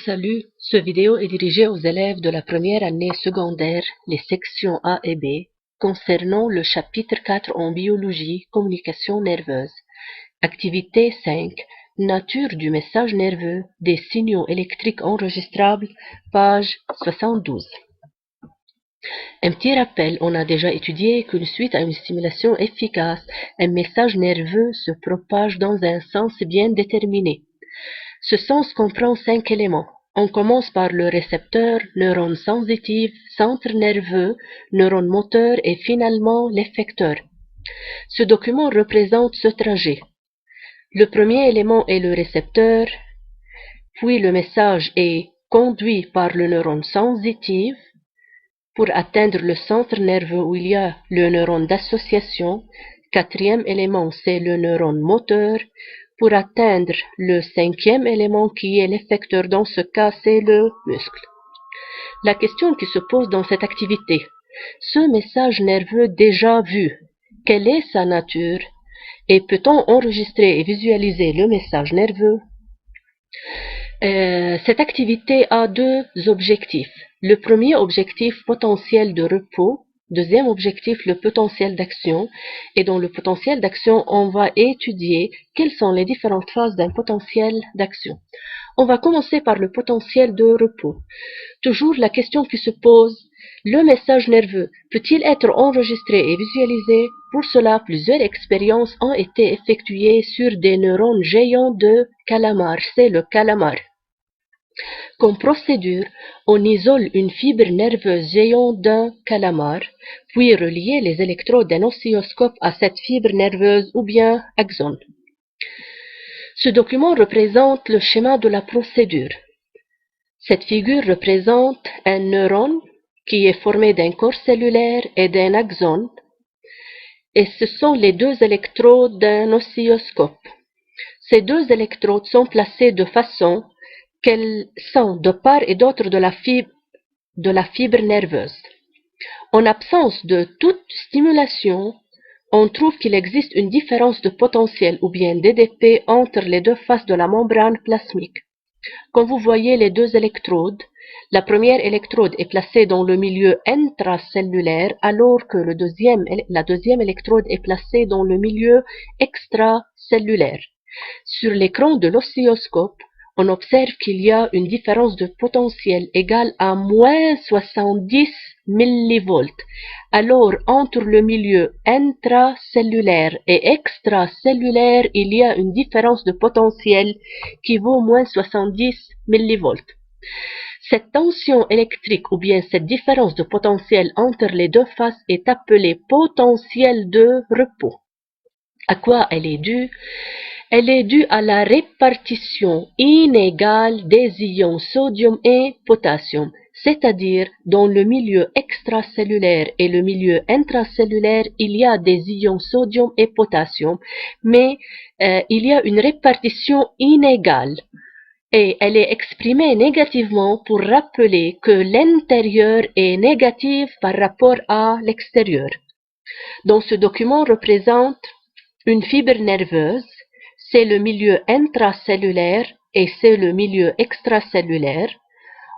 Salut, ce vidéo est dirigé aux élèves de la première année secondaire, les sections A et B, concernant le chapitre 4 en biologie, communication nerveuse. Activité 5, nature du message nerveux, des signaux électriques enregistrables, page 72. Un petit rappel, on a déjà étudié qu'une suite à une stimulation efficace, un message nerveux se propage dans un sens bien déterminé. Ce sens comprend 5 éléments. On commence par le récepteur, neurone sensitive, centre nerveux, neurone moteur et finalement l'effecteur. Ce document représente ce trajet. Le premier élément est le récepteur, puis le message est conduit par le neurone sensitive pour atteindre le centre nerveux où il y a le neurone d'association. Quatrième élément, c'est le neurone moteur. Pour atteindre le cinquième élément qui est l'effecteur, dans ce cas, c'est le muscle. La question qui se pose dans cette activité, ce message nerveux déjà vu, quelle est sa nature et peut-on enregistrer et visualiser le message nerveux? Cette activité a deux objectifs. Le premier objectif, potentiel de repos. Deuxième objectif, le potentiel d'action. Et dans le potentiel d'action, on va étudier quelles sont les différentes phases d'un potentiel d'action. On va commencer par le potentiel de repos. Toujours la question qui se pose, le message nerveux peut-il être enregistré et visualisé? Pour cela, plusieurs expériences ont été effectuées sur des neurones géants de calamar. C'est le calamar. Comme procédure, on isole une fibre nerveuse géante d'un calamar, puis relier les électrodes d'un oscilloscope à cette fibre nerveuse ou bien axone. Ce document représente le schéma de la procédure. Cette figure représente un neurone qui est formé d'un corps cellulaire et d'un axone, et ce sont les deux électrodes d'un oscilloscope. Ces deux électrodes sont placées de façon qu'elles sont de part et d'autre de la fibre nerveuse. En absence de toute stimulation, on trouve qu'il existe une différence de potentiel ou bien d'EDP entre les deux faces de la membrane plasmique. Comme vous voyez les deux électrodes, la première électrode est placée dans le milieu intracellulaire alors que la deuxième électrode est placée dans le milieu extracellulaire. Sur l'écran de l'oscilloscope, on observe qu'il y a une différence de potentiel égale à moins 70 millivolts. Alors, entre le milieu intracellulaire et extracellulaire, il y a une différence de potentiel qui vaut moins 70 millivolts. Cette tension électrique ou bien cette différence de potentiel entre les deux faces est appelée potentiel de repos. À quoi elle est due? Elle est due à la répartition inégale des ions sodium et potassium, c'est-à-dire dans le milieu extracellulaire et le milieu intracellulaire, il y a des ions sodium et potassium, mais il y a une répartition inégale. Et elle est exprimée négativement pour rappeler que l'intérieur est négatif par rapport à l'extérieur. Donc ce document représente une fibre nerveuse. C'est le milieu intracellulaire et c'est le milieu extracellulaire.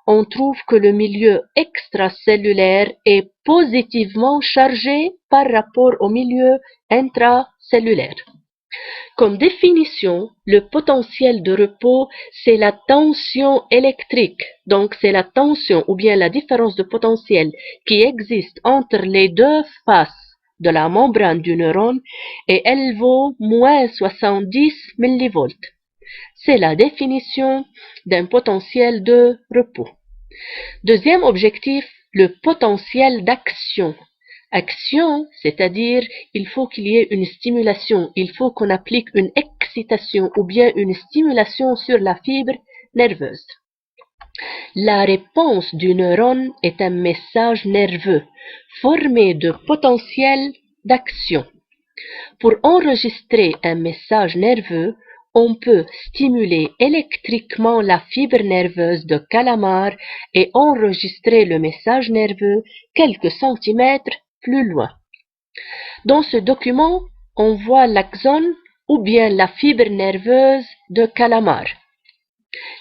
On trouve que le milieu extracellulaire est positivement chargé par rapport au milieu intracellulaire. Comme définition, le potentiel de repos, c'est la tension électrique. Donc, c'est la tension ou bien la différence de potentiel qui existe entre les deux faces de la membrane du neurone et elle vaut moins 70 millivolts. C'est la définition d'un potentiel de repos. Deuxième objectif, le potentiel d'action. Action, c'est-à-dire il faut qu'il y ait une stimulation, il faut qu'on applique une excitation ou bien une stimulation sur la fibre nerveuse. La réponse du neurone est un message nerveux formé de potentiel d'action. Pour enregistrer un message nerveux, on peut stimuler électriquement la fibre nerveuse de calamar et enregistrer le message nerveux quelques centimètres plus loin. Dans ce document, on voit l'axone ou bien la fibre nerveuse de calamar.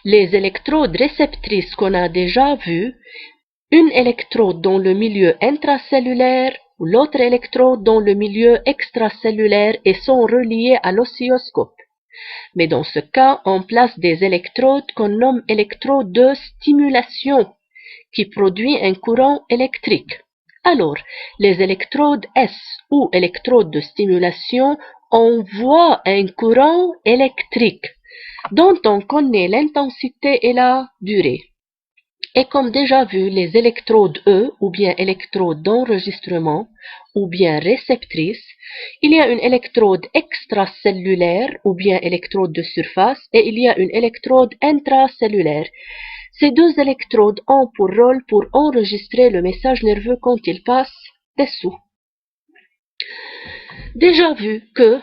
Les électrodes réceptrices qu'on a déjà vues, une électrode dans le milieu intracellulaire ou l'autre électrode dans le milieu extracellulaire et sont reliées à l'oscilloscope. Mais dans ce cas, on place des électrodes qu'on nomme électrodes de stimulation qui produit un courant électrique. Alors, les électrodes S ou électrodes de stimulation envoient un courant électrique dont on connaît l'intensité et la durée. Et comme déjà vu, les électrodes E, ou bien électrodes d'enregistrement, ou bien réceptrices, il y a une électrode extracellulaire, ou bien électrode de surface, et il y a une électrode intracellulaire. Ces deux électrodes ont pour rôle pour enregistrer le message nerveux quand il passe dessous. Déjà vu que,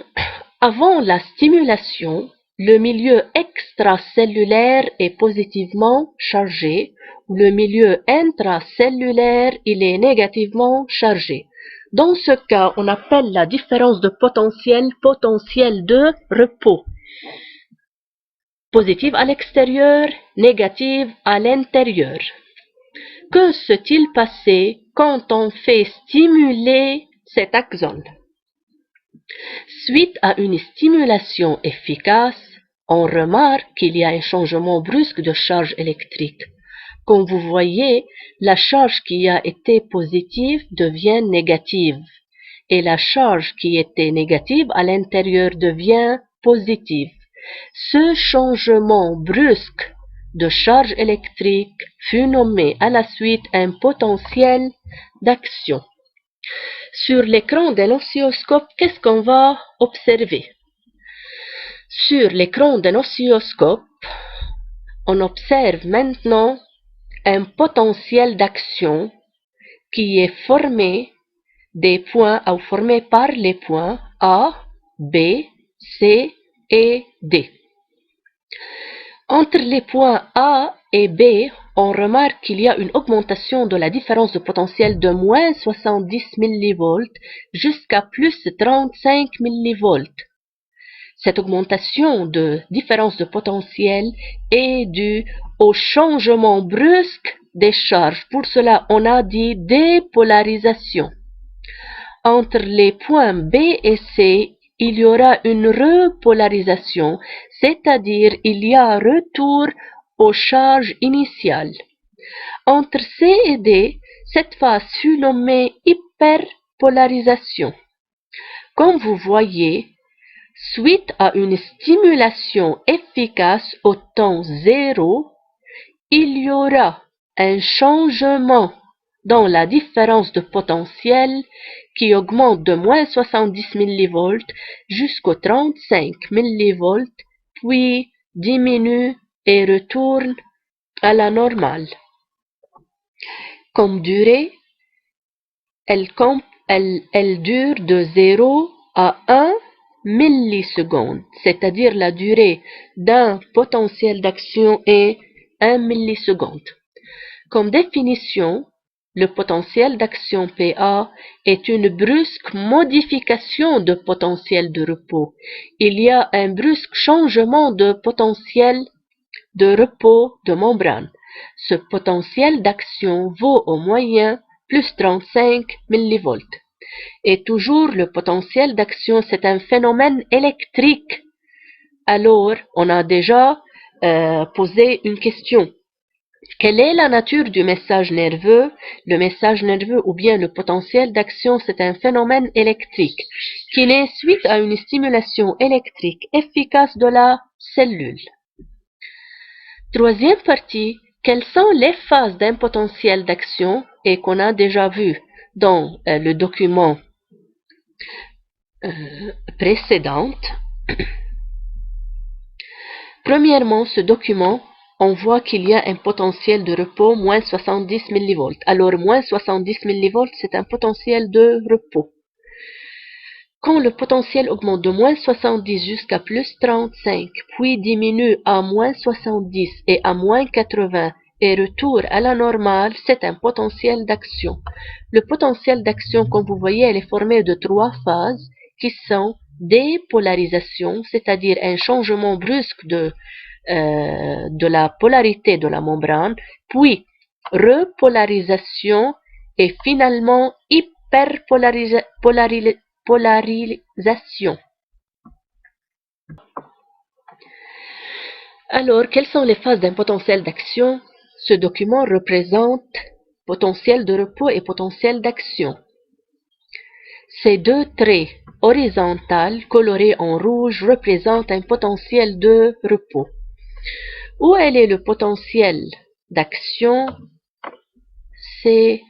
avant la stimulation, le milieu extracellulaire est positivement chargé, le milieu intracellulaire il est négativement chargé. Dans ce cas, on appelle la différence de potentiel de repos. Positive à l'extérieur, négative à l'intérieur. Que s'est-il passé quand on fait stimuler cet axone? Suite à une stimulation efficace, on remarque qu'il y a un changement brusque de charge électrique. Comme vous voyez, la charge qui a été positive devient négative et la charge qui était négative à l'intérieur devient positive. Ce changement brusque de charge électrique fut nommé à la suite un potentiel d'action. Sur l'écran d'un oscilloscope, qu'est-ce qu'on va observer? Sur l'écran d'un oscilloscope, on observe maintenant un potentiel d'action qui est formé des points ou formé par les points A, B, C et D. Entre les points A et B, on remarque qu'il y a une augmentation de la différence de potentiel de moins 70 mV jusqu'à plus 35 mV. Cette augmentation de différence de potentiel est due au changement brusque des charges. Pour cela, on a dit dépolarisation. Entre les points B et C, il y aura une repolarisation, c'est-à-dire il y a retour aux charges initiales. Entre C et D, cette phase fut nommée hyperpolarisation. Comme vous voyez, suite à une stimulation efficace au temps zéro, il y aura un changement dans la différence de potentiel qui augmente de moins 70 mV jusqu'aux 35 mV, puis diminue et retourne à la normale. Comme durée, elle dure de 0 à 1 milliseconde, c'est-à-dire la durée d'un potentiel d'action est 1 milliseconde. Comme définition, le potentiel d'action PA est une brusque modification de potentiel de repos. Il y a un brusque changement de potentiel de repos de membrane. Ce potentiel d'action vaut au moyen plus 35 mV. Et toujours le potentiel d'action, c'est un phénomène électrique. Alors, on a déjà posé une question. Quelle est la nature du message nerveux? Le message nerveux ou bien le potentiel d'action, c'est un phénomène électrique qui naît suite à une stimulation électrique efficace de la cellule. Troisième partie, quelles sont les phases d'un potentiel d'action et qu'on a déjà vu dans le document précédent. Premièrement, ce document, on voit qu'il y a un potentiel de repos moins 70 mV. Alors, moins 70 mV, c'est un potentiel de repos. Quand le potentiel augmente de moins 70 jusqu'à plus 35, puis diminue à moins 70 et à moins 80 et retourne à la normale, c'est un potentiel d'action. Le potentiel d'action, comme vous voyez, elle est formé de 3 phases qui sont dépolarisation, c'est-à-dire un changement brusque de de la polarité de la membrane, puis repolarisation et finalement hyperpolarisation. Alors, quelles sont les phases d'un potentiel d'action? Ce document représente potentiel de repos et potentiel d'action. Ces deux traits horizontaux colorés en rouge représentent un potentiel de repos. Où est le potentiel d'action? C'est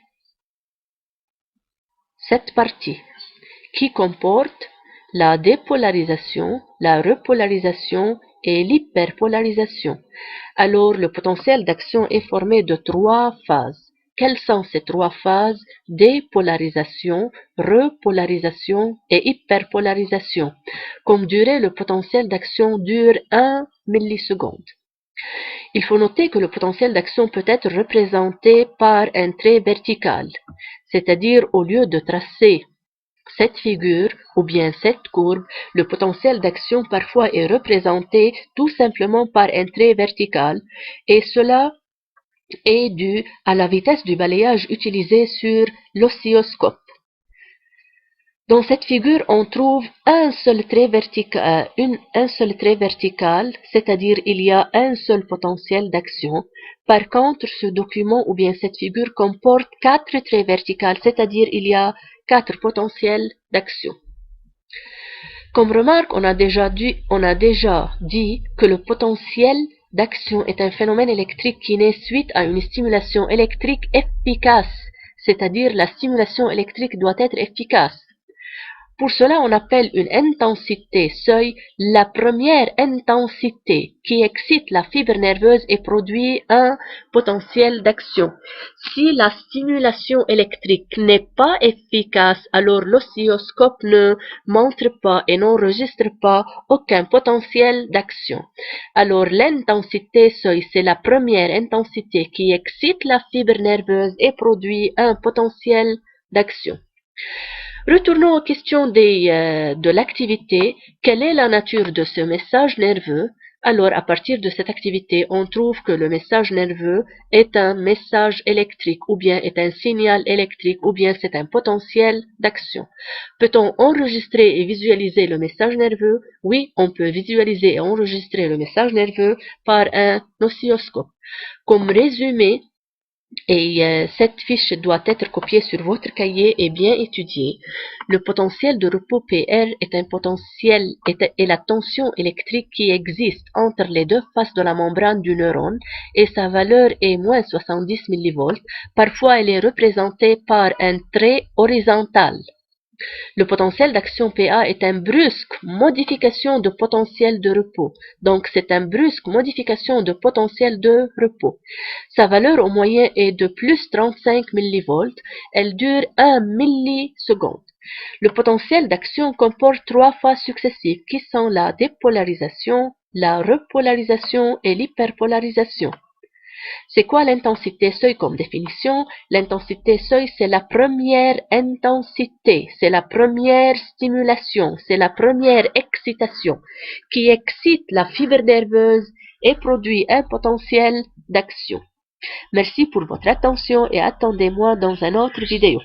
cette partie qui comporte la dépolarisation, la repolarisation et l'hyperpolarisation. Alors, le potentiel d'action est formé de trois phases. Quelles sont ces trois phases? Dépolarisation, repolarisation et hyperpolarisation. Comme durée, le potentiel d'action dure 1 milliseconde. Il faut noter que le potentiel d'action peut être représenté par un trait vertical, c'est-à-dire au lieu de tracer cette figure ou bien cette courbe, le potentiel d'action parfois est représenté tout simplement par un trait vertical et cela est dû à la vitesse du balayage utilisée sur l'oscilloscope. Dans cette figure, on trouve un seul trait vertical, c'est-à-dire il y a un seul potentiel d'action. Par contre, ce document ou bien cette figure comporte 4 traits verticaux, c'est-à-dire il y a 4 potentiels d'action. Comme remarque, on a déjà dit que le potentiel d'action est un phénomène électrique qui naît suite à une stimulation électrique efficace, c'est-à-dire la stimulation électrique doit être efficace. Pour cela, on appelle une intensité seuil la première intensité qui excite la fibre nerveuse et produit un potentiel d'action. Si la stimulation électrique n'est pas efficace, alors l'oscilloscope ne montre pas et n'enregistre pas aucun potentiel d'action. Alors l'intensité seuil, c'est la première intensité qui excite la fibre nerveuse et produit un potentiel d'action. Retournons aux questions de l'activité. Quelle est la nature de ce message nerveux? Alors, à partir de cette activité, on trouve que le message nerveux est un message électrique, ou bien est un signal électrique, ou bien c'est un potentiel d'action. Peut-on enregistrer et visualiser le message nerveux? Oui, on peut visualiser et enregistrer le message nerveux par un oscilloscope. Comme résumé, et cette fiche doit être copiée sur votre cahier et bien étudiée. Le potentiel de repos PR est un potentiel et la tension électrique qui existe entre les deux faces de la membrane du neurone et sa valeur est moins 70 mV. Parfois, elle est représentée par un trait horizontal. Le potentiel d'action PA est une brusque modification de potentiel de repos. Donc, c'est une brusque modification de potentiel de repos. Sa valeur au moyen est de plus 35 mV. Elle dure 1 milliseconde. Le potentiel d'action comporte 3 phases successives qui sont la dépolarisation, la repolarisation et l'hyperpolarisation. C'est quoi l'intensité seuil comme définition? L'intensité seuil, c'est la première intensité, c'est la première stimulation, c'est la première excitation qui excite la fibre nerveuse et produit un potentiel d'action. Merci pour votre attention et attendez-moi dans une autre vidéo.